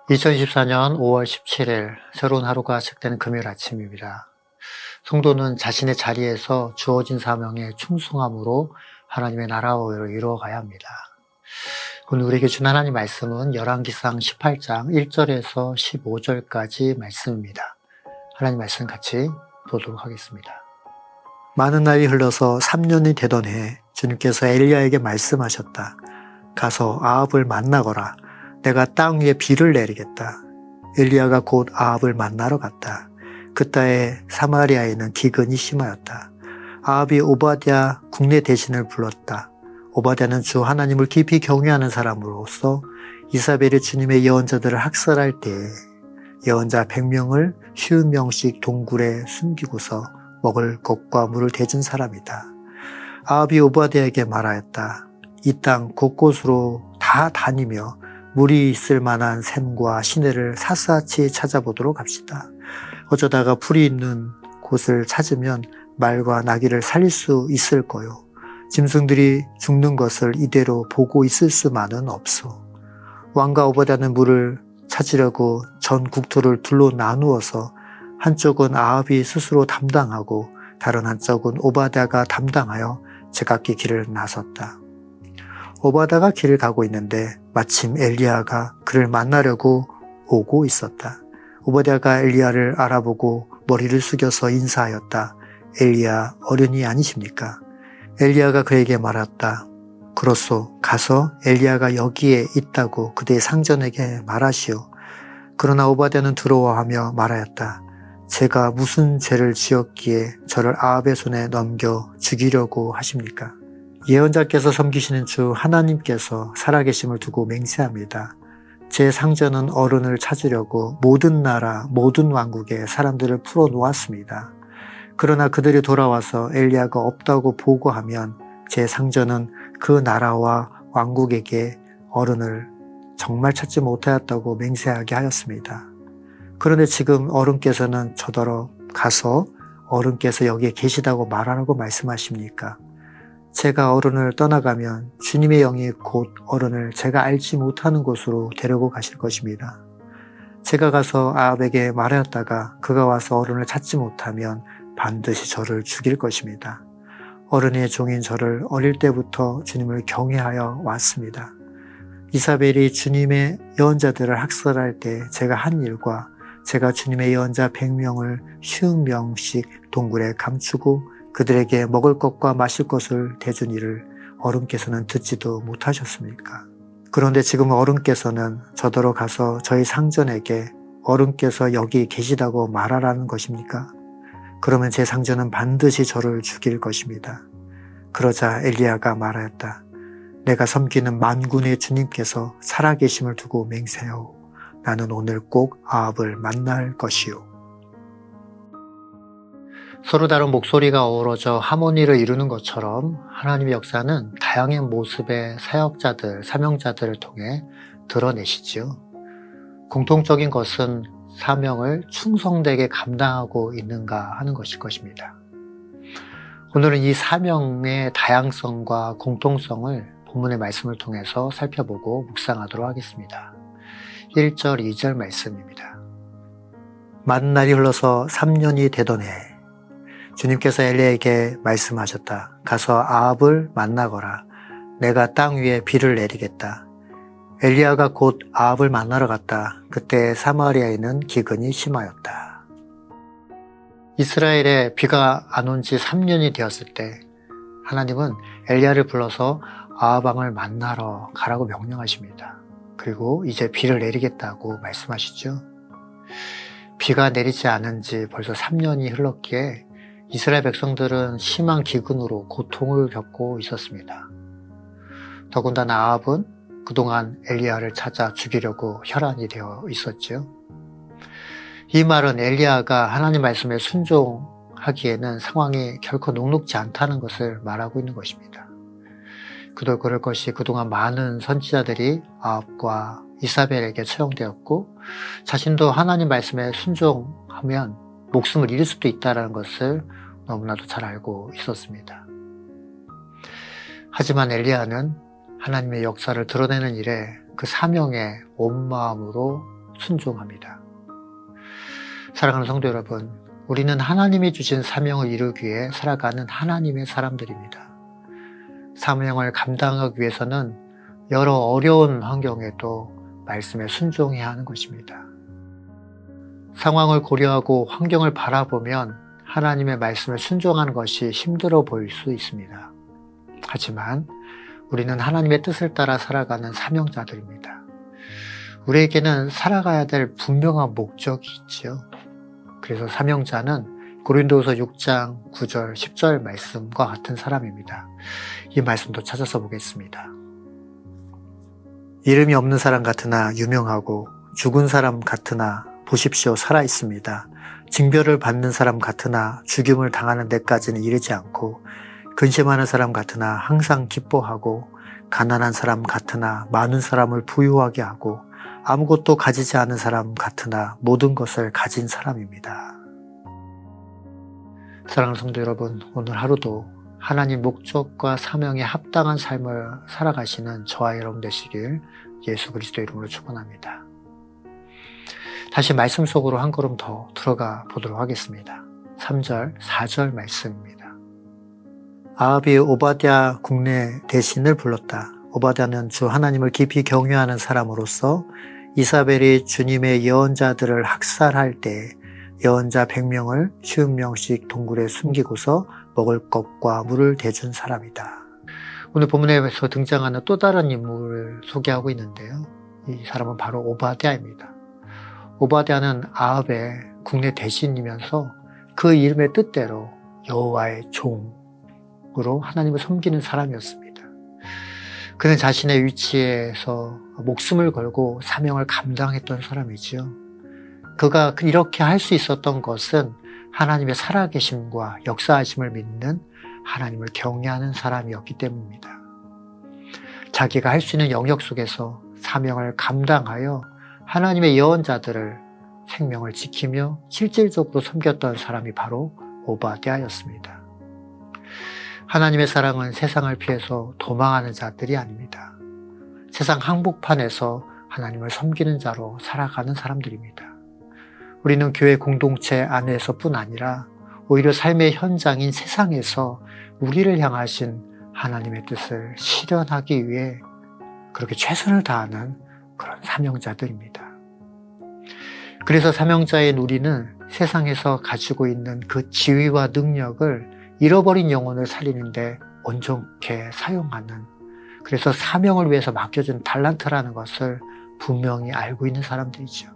2024년 5월 17일 새로운 하루가 시작되는 금요일 아침입니다. 성도는 자신의 자리에서 주어진 사명에 충성함으로 하나님의 나라를 이루어가야 합니다. 오늘 우리에게 준 하나님 말씀은 열왕기상 18장 1절에서 15절까지 말씀입니다. 하나님 말씀 같이 보도록 하겠습니다. 많은 날이 흘러서 3년이 되던 해에 주님께서 엘리야에게 말씀하셨다. 가서 아합을 만나거라. 내가 땅 위에 비를 내리겠다. 엘리야가 곧 아합을 만나러 갔다. 그때에 사마리아에는 기근이 심하였다. 아합이 오바댜 국내 대신을 불렀다. 오바댜는 주 하나님을 깊이 경외하는 사람으로서 이사벨이 주님의 예언자들을 학살할 때에 예언자 100명을 50명씩 동굴에 숨기고서 먹을 것과 물을 대준 사람이다. 아합이 오바댜에게 말하였다. 이 땅 곳곳으로 다 다니며 물이 있을 만한 샘과 시내를 샅샅이 찾아보도록 합시다. 어쩌다가 풀이 있는 곳을 찾으면 말과 나귀를 살릴 수 있을 거요. 짐승들이 죽는 것을 이대로 보고 있을 수만은 없어. 왕과 오바댜는 물을 찾으려고 전 국토를 둘로 나누어서 한쪽은 아합이 스스로 담당하고 다른 한쪽은 오바댜가 담당하여 제각기 길을 나섰다. 오바댜가 길을 가고 있는데 마침 엘리야가 그를 만나려고 오고 있었다. 오바댜가 엘리야를 알아보고 머리를 숙여서 인사하였다. 엘리야 어른이 아니십니까? 엘리야가 그에게 말했다. 그렇소. 가서 엘리야가 여기에 있다고 그대의 상전에게 말하시오. 그러나 오바댜는 두려워하며 말하였다. 제가 무슨 죄를 지었기에 저를 아합의 손에 넘겨 죽이려고 하십니까? 예언자께서 섬기시는 주 하나님께서 살아계심을 두고 맹세합니다. 제 상전은 어른을 찾으려고 모든 나라, 모든 왕국에 사람들을 풀어놓았습니다. 그러나 그들이 돌아와서 엘리야가 없다고 보고하면 제 상전은 그 나라와 왕국에게 어른을 정말 찾지 못하였다고 맹세하게 하였습니다. 그런데 지금 어른께서는 저더러 가서 어른께서 여기에 계시다고 말하라고 말씀하십니까? 제가 어른을 떠나가면 주님의 영이 곧 어른을 제가 알지 못하는 곳으로 데리고 가실 것입니다. 제가 가서 아합에게 말하였다가 그가 와서 어른을 찾지 못하면 반드시 저를 죽일 것입니다. 어른의 종인 저를 어릴 때부터 주님을 경외하여 왔습니다. 이사벨이 주님의 예언자들을 학살할 때 제가 한 일과 제가 주님의 예언자 100명을 50명씩 동굴에 감추고 그들에게 먹을 것과 마실 것을 대준 일을 어른께서는 듣지도 못하셨습니까? 그런데 지금 어른께서는 저더러 가서 저희 상전에게 어른께서 여기 계시다고 말하라는 것입니까? 그러면 제 상전은 반드시 저를 죽일 것입니다. 그러자 엘리야가 말하였다. 내가 섬기는 만군의 주님께서 살아계심을 두고 맹세하오. 나는 오늘 꼭 아합을 만날 것이오. 서로 다른 목소리가 어우러져 하모니를 이루는 것처럼 하나님의 역사는 다양한 모습의 사역자들, 사명자들을 통해 드러내시지요. 공통적인 것은 사명을 충성되게 감당하고 있는가 하는 것일 것입니다. 오늘은 이 사명의 다양성과 공통성을 본문의 말씀을 통해서 살펴보고 묵상하도록 하겠습니다. 1절, 2절 말씀입니다. 많은 날이 흘러서 3년이 되던 해 주님께서 엘리야에게 말씀하셨다. 가서 아합을 만나거라. 내가 땅 위에 비를 내리겠다. 엘리야가 곧 아합을 만나러 갔다. 그때 사마리아에는 기근이 심하였다. 이스라엘에 비가 안 온 지 3년이 되었을 때 하나님은 엘리야를 불러서 아합 왕을 만나러 가라고 명령하십니다. 그리고 이제 비를 내리겠다고 말씀하시죠. 비가 내리지 않은 지 벌써 3년이 흘렀기에 이스라엘 백성들은 심한 기근으로 고통을 겪고 있었습니다. 더군다나 아합은 그동안 엘리야를 찾아 죽이려고 혈안이 되어 있었죠. 이 말은 엘리야가 하나님 말씀에 순종하기에는 상황이 결코 녹록지 않다는 것을 말하고 있는 것입니다. 그도 그럴 것이 그동안 많은 선지자들이 아합과 이사벨에게 처형되었고 자신도 하나님 말씀에 순종하면 목숨을 잃을 수도 있다는 것을 너무나도 잘 알고 있었습니다. 하지만 엘리야는 하나님의 역사를 드러내는 일에 그 사명에 온 마음으로 순종합니다. 사랑하는 성도 여러분, 우리는 하나님이 주신 사명을 이루기 위해 살아가는 하나님의 사람들입니다. 사명을 감당하기 위해서는 여러 어려운 환경에도 말씀에 순종해야 하는 것입니다. 상황을 고려하고 환경을 바라보면 하나님의 말씀에 순종하는 것이 힘들어 보일 수 있습니다. 하지만 우리는 하나님의 뜻을 따라 살아가는 사명자들입니다. 우리에게는 살아가야 될 분명한 목적이 있지요. 그래서 사명자는 고린도후서 6장 9절 10절 말씀과 같은 사람입니다. 이 말씀도 찾아서 보겠습니다. 이름이 없는 사람 같으나 유명하고 죽은 사람 같으나 보십시오 살아 있습니다. 징별을 받는 사람 같으나 죽임을 당하는 데까지는 이르지 않고 근심하는 사람 같으나 항상 기뻐하고 가난한 사람 같으나 많은 사람을 부유하게 하고 아무것도 가지지 않은 사람 같으나 모든 것을 가진 사람입니다. 사랑하는 성도 여러분, 오늘 하루도 하나님 목적과 사명에 합당한 삶을 살아가시는 저와 여러분 되시길 예수 그리스도 이름으로 축원합니다. 다시 말씀 속으로 한 걸음 더 들어가 보도록 하겠습니다. 3절, 4절 말씀입니다. 아합이 오바댜 국내 대신을 불렀다. 오바댜는 주 하나님을 깊이 경외하는 사람으로서 이사벨이 주님의 예언자들을 학살할 때 예언자 100명을 50명씩 동굴에 숨기고서 먹을 것과 물을 대준 사람이다. 오늘 본문에서 등장하는 또 다른 인물을 소개하고 있는데요. 이 사람은 바로 오바댜입니다. 오바댜는 아합의 국내 대신이면서 그 이름의 뜻대로 여호와의 종으로 하나님을 섬기는 사람이었습니다. 그는 자신의 위치에서 목숨을 걸고 사명을 감당했던 사람이지요. 그가 이렇게 할 수 있었던 것은 하나님의 살아계심과 역사하심을 믿는 하나님을 경외하는 사람이었기 때문입니다. 자기가 할 수 있는 영역 속에서 사명을 감당하여 하나님의 예언자들을 생명을 지키며 실질적으로 섬겼던 사람이 바로 오바댜였습니다. 하나님의 사랑은 세상을 피해서 도망하는 자들이 아닙니다. 세상 한복판에서 하나님을 섬기는 자로 살아가는 사람들입니다. 우리는 교회 공동체 안에서뿐 아니라 오히려 삶의 현장인 세상에서 우리를 향하신 하나님의 뜻을 실현하기 위해 그렇게 최선을 다하는 그런 사명자들입니다. 그래서 사명자인 우리는 세상에서 가지고 있는 그 지위와 능력을 잃어버린 영혼을 살리는데 온전케 사용하는, 그래서 사명을 위해서 맡겨준 달란트라는 것을 분명히 알고 있는 사람들이죠.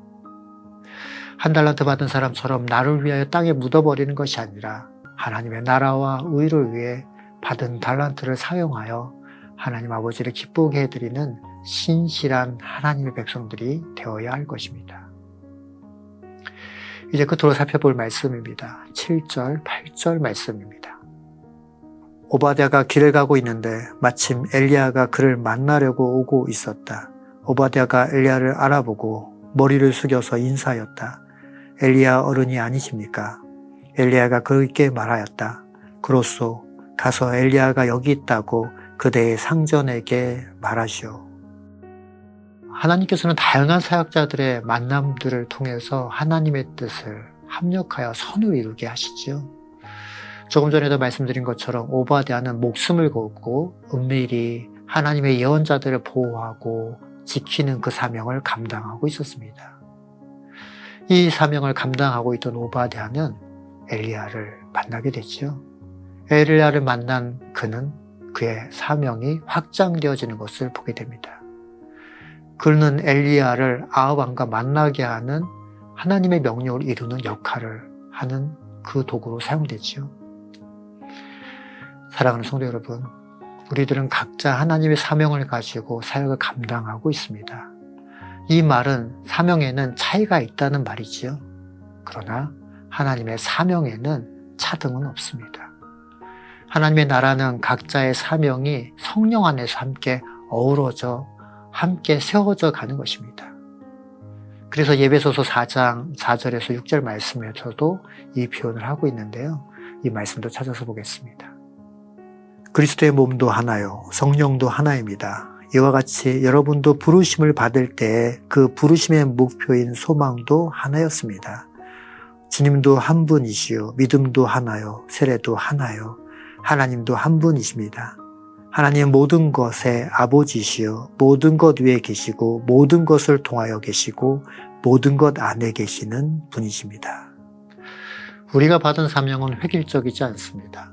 한 달란트 받은 사람처럼 나를 위하여 땅에 묻어버리는 것이 아니라 하나님의 나라와 의를 위해 받은 달란트를 사용하여 하나님 아버지를 기쁘게 해드리는 신실한 하나님의 백성들이 되어야 할 것입니다. 이제 끝으로 살펴볼 말씀입니다. 7절, 8절 말씀입니다. 오바댜가 길을 가고 있는데 마침 엘리야가 그를 만나려고 오고 있었다. 오바댜가 엘리야를 알아보고 머리를 숙여서 인사하였다. 엘리야 어른이 아니십니까? 엘리야가 그에게 말하였다. 그렇소. 가서 엘리야가 여기 있다고 그대의 상전에게 말하시오. 하나님께서는 다양한 사역자들의 만남들을 통해서 하나님의 뜻을 합력하여 선을 이루게 하시죠. 조금 전에도 말씀드린 것처럼 오바댜는 목숨을 걸고 은밀히 하나님의 예언자들을 보호하고 지키는 그 사명을 감당하고 있었습니다. 이 사명을 감당하고 있던 오바댜는 엘리야를 만나게 됐죠. 엘리야를 만난 그는 그의 사명이 확장되어지는 것을 보게 됩니다. 그는 엘리야를 아합 왕과 만나게 하는 하나님의 명령을 이루는 역할을 하는 그 도구로 사용되지요. 사랑하는 성도 여러분, 우리들은 각자 하나님의 사명을 가지고 사역을 감당하고 있습니다. 이 말은 사명에는 차이가 있다는 말이지요. 그러나 하나님의 사명에는 차등은 없습니다. 하나님의 나라는 각자의 사명이 성령 안에서 함께 어우러져 함께 세워져 가는 것입니다. 그래서 예배소서 4장 4절에서 6절 말씀에서도 이 표현을 하고 있는데요. 이 말씀도 찾아서 보겠습니다. 그리스도의 몸도 하나요, 성령도 하나입니다. 이와 같이 여러분도 부르심을 받을 때 그 부르심의 목표인 소망도 하나였습니다. 주님도 한 분이시요, 믿음도 하나요, 세례도 하나요, 하나님도 한 분이십니다. 하나님 모든 것의 아버지시요, 모든 것 위에 계시고 모든 것을 통하여 계시고 모든 것 안에 계시는 분이십니다. 우리가 받은 사명은 획일적이지 않습니다.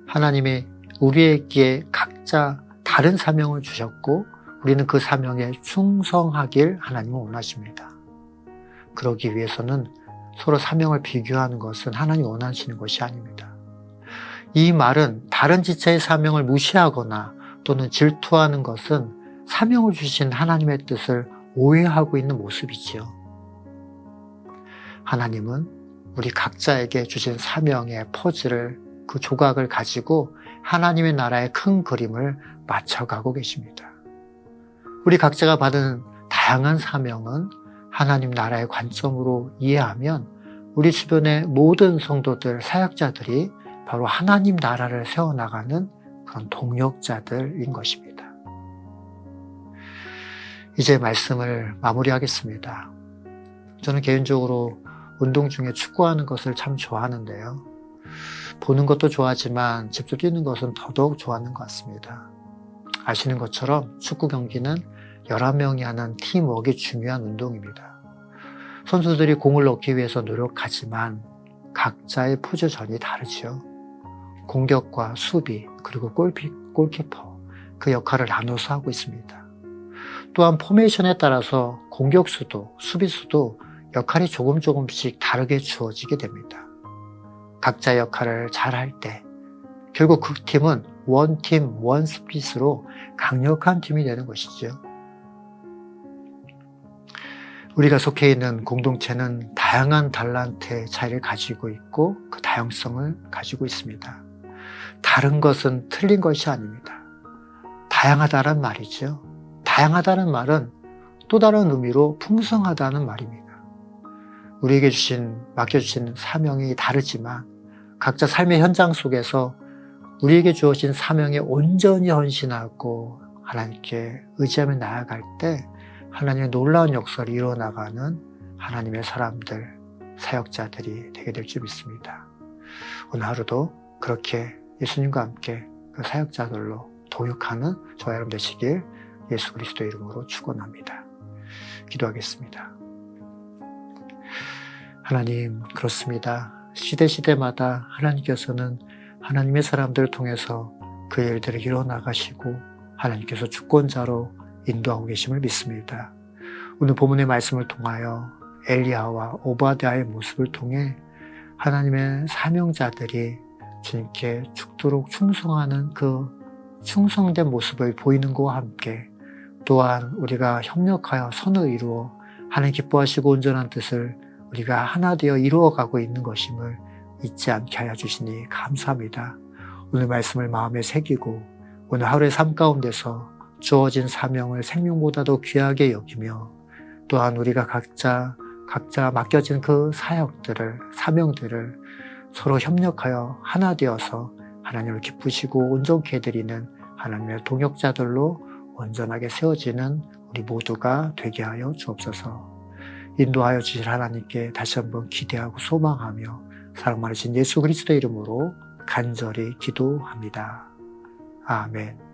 하나님이 우리에게 각자 다른 사명을 주셨고 우리는 그 사명에 충성하길 하나님은 원하십니다. 그러기 위해서는 서로 사명을 비교하는 것은 하나님이 원하시는 것이 아닙니다. 이 말은 다른 지체의 사명을 무시하거나 또는 질투하는 것은 사명을 주신 하나님의 뜻을 오해하고 있는 모습이지요. 하나님은 우리 각자에게 주신 사명의 퍼즐을, 그 조각을 가지고 하나님의 나라의 큰 그림을 맞춰가고 계십니다. 우리 각자가 받은 다양한 사명은 하나님 나라의 관점으로 이해하면 우리 주변의 모든 성도들, 사역자들이 바로 하나님 나라를 세워나가는 그런 동력자들인 것입니다. 이제 말씀을 마무리하겠습니다. 저는 개인적으로 운동 중에 축구하는 것을 참 좋아하는데요. 보는 것도 좋아하지만 직접 뛰는 것은 더더욱 좋아하는 것 같습니다. 아시는 것처럼 축구 경기는 11명이 하는 팀워크가 중요한 운동입니다. 선수들이 공을 넣기 위해서 노력하지만 각자의 포지션이 다르죠. 공격과 수비, 그리고 골키퍼, 그 역할을 나눠서 하고 있습니다. 또한 포메이션에 따라서 공격수도 수비수도 역할이 조금씩 다르게 주어지게 됩니다. 각자의 역할을 잘 할 때 결국 그 팀은 원팀, 원스피릿으로 강력한 팀이 되는 것이죠. 우리가 속해 있는 공동체는 다양한 달란트의 차이를 가지고 있고 그 다양성을 가지고 있습니다. 다른 것은 틀린 것이 아닙니다. 다양하다는 말이죠. 다양하다는 말은 또 다른 의미로 풍성하다는 말입니다. 우리에게 맡겨주신 사명이 다르지만 각자 삶의 현장 속에서 우리에게 주어진 사명에 온전히 헌신하고 하나님께 의지하며 나아갈 때 하나님의 놀라운 역사를 이뤄나가는 하나님의 사람들, 사역자들이 되게 될 줄 믿습니다. 오늘 하루도 그렇게 예수님과 함께 그 사역자들로 도육하는 저와 여러분 되시길 예수 그리스도의 이름으로 축원합니다. 기도하겠습니다. 하나님, 그렇습니다. 시대마다 하나님께서는 하나님의 사람들을 통해서 그 일들을 이뤄나가시고 하나님께서 주권자로 인도하고 계심을 믿습니다. 오늘 본문의 말씀을 통하여 엘리야와 오바댜의 모습을 통해 하나님의 사명자들이 주님께 죽도록 충성하는 그 충성된 모습을 보이는 것과 함께 또한 우리가 협력하여 선을 이루어 하나님 기뻐하시고 온전한 뜻을 우리가 하나 되어 이루어가고 있는 것임을 잊지 않게 하여 주시니 감사합니다. 오늘 말씀을 마음에 새기고 오늘 하루의 삶 가운데서 주어진 사명을 생명보다도 귀하게 여기며 또한 우리가 각자 맡겨진 그 사명들을 서로 협력하여 하나 되어서 하나님을 기쁘시고 온전케 해드리는 하나님의 동역자들로 온전하게 세워지는 우리 모두가 되게 하여 주옵소서. 인도하여 주실 하나님께 다시 한번 기대하고 소망하며 사랑 많으신 예수 그리스도의 이름으로 간절히 기도합니다. 아멘.